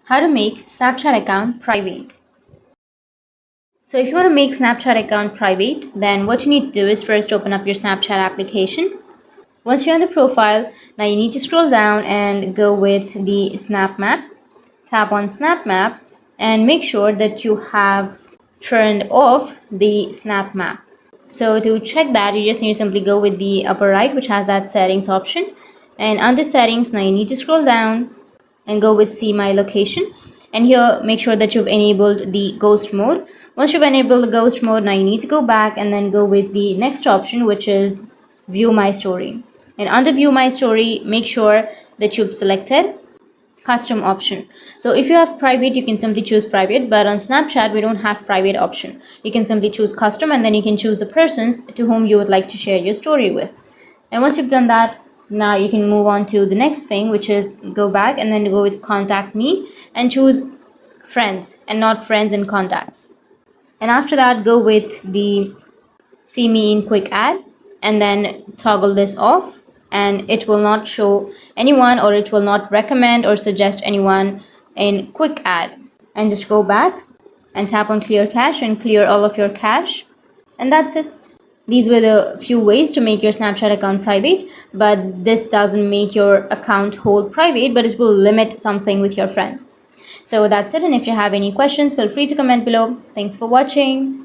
How to make Snapchat account private. So if you want to make Snapchat account private, then what you need to do is first open up your Snapchat application. Once you're on the profile, now you need to scroll down and go with the Snap Map. Tap on Snap Map and make sure that you have turned off the Snap Map. So to check that, you just need to simply go with the upper right, which has that settings option. And under settings, now you need to scroll down and go with see my location, and here make sure that you've enabled the ghost mode. Once you've enabled the ghost mode, now you need to go back and then go with the next option, which is view my story. And under view my story, make sure that you've selected custom option. So if you have private, you can simply choose private, but on Snapchat we don't have private option. You can simply choose custom, and then you can choose the persons to whom you would like to share your story with. And once you've done that, now you can move on to the next thing, which is go back and then go with contact me and choose friends and not friends and contacts. And after that, go with the see me in quick add and then toggle this off, and it will not show anyone, or it will not recommend or suggest anyone in quick add. And just go back and tap on clear cache and clear all of your cache, and that's it. These were the few ways to make your Snapchat account private, but this doesn't make your account hold private, but it will limit something with your friends. So that's it, and if you have any questions, feel free to comment below. Thanks for watching.